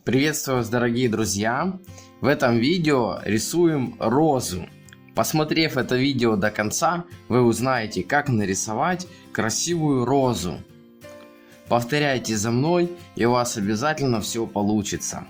Приветствую вас, дорогие друзья! В этом видео рисуем розу. Посмотрев это видео до конца, вы узнаете, как нарисовать красивую розу. Повторяйте за мной, и у вас обязательно все получится.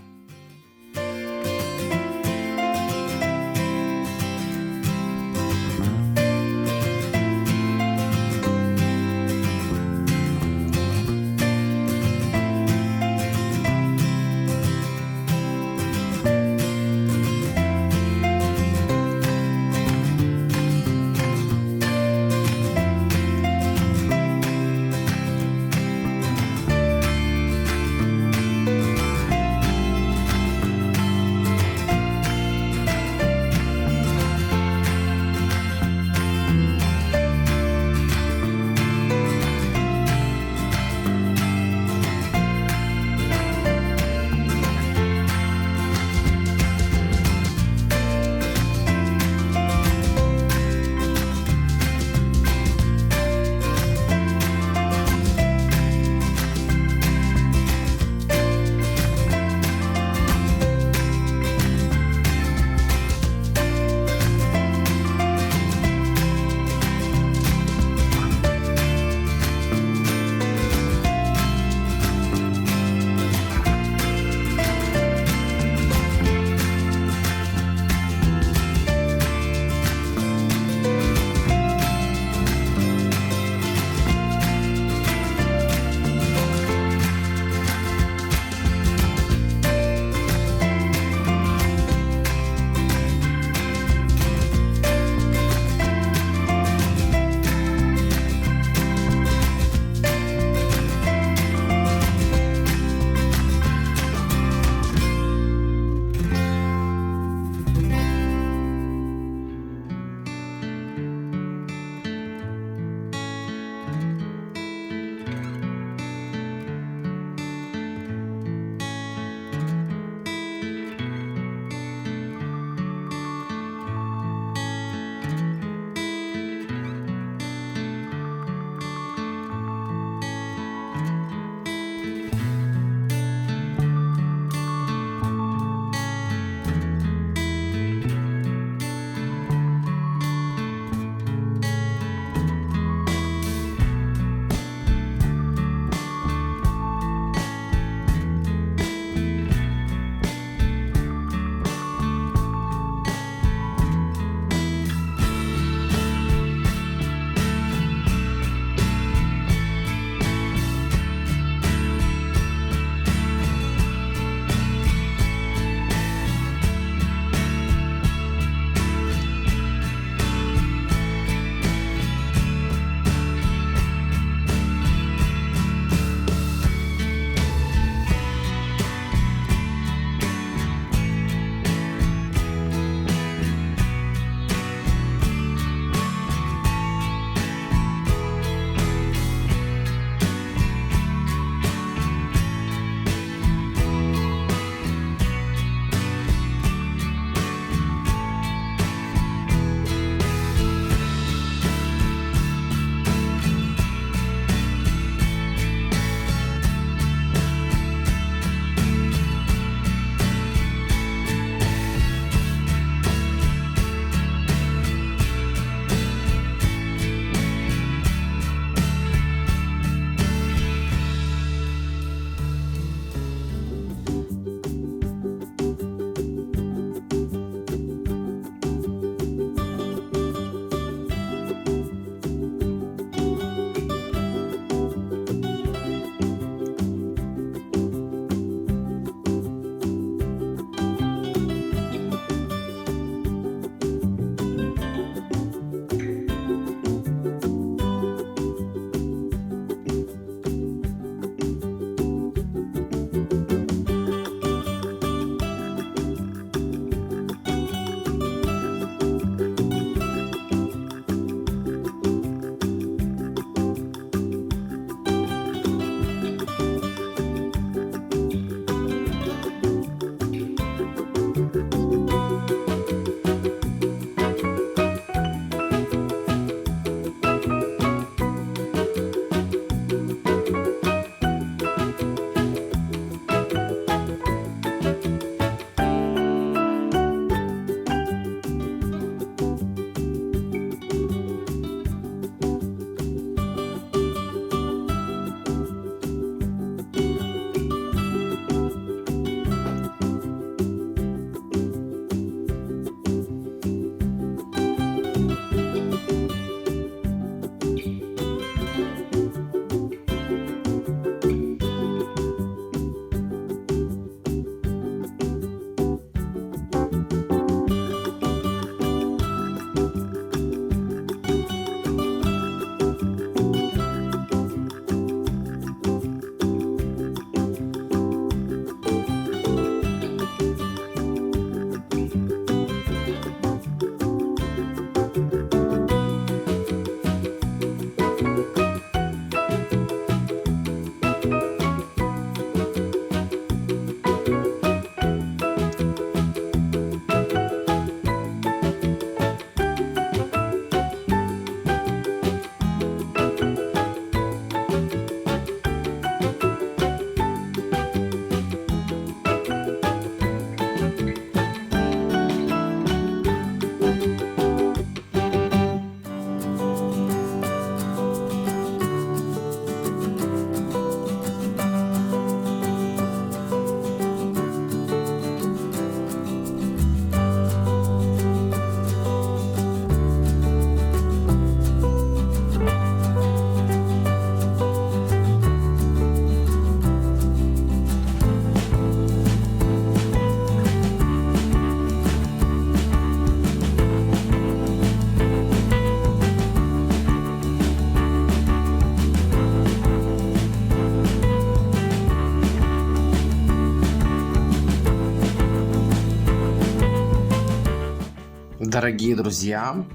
Дорогие друзья,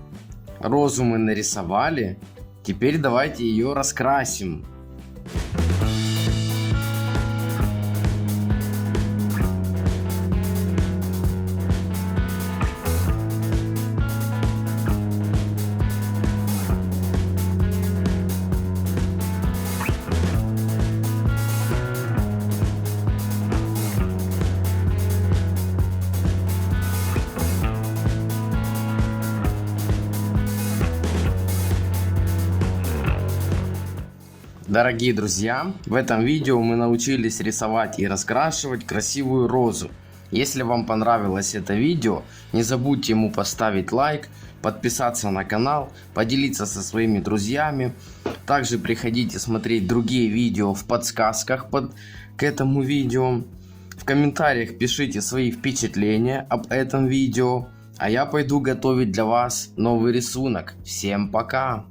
розу мы нарисовали, теперь давайте ее раскрасим. Дорогие друзья, в этом видео мы научились рисовать и раскрашивать красивую розу. Если вам понравилось это видео, не забудьте ему поставить лайк, подписаться на канал, поделиться со своими друзьями. Также приходите смотреть другие видео в подсказках к этому видео. В комментариях пишите свои впечатления об этом видео. А я пойду готовить для вас новый рисунок. Всем пока!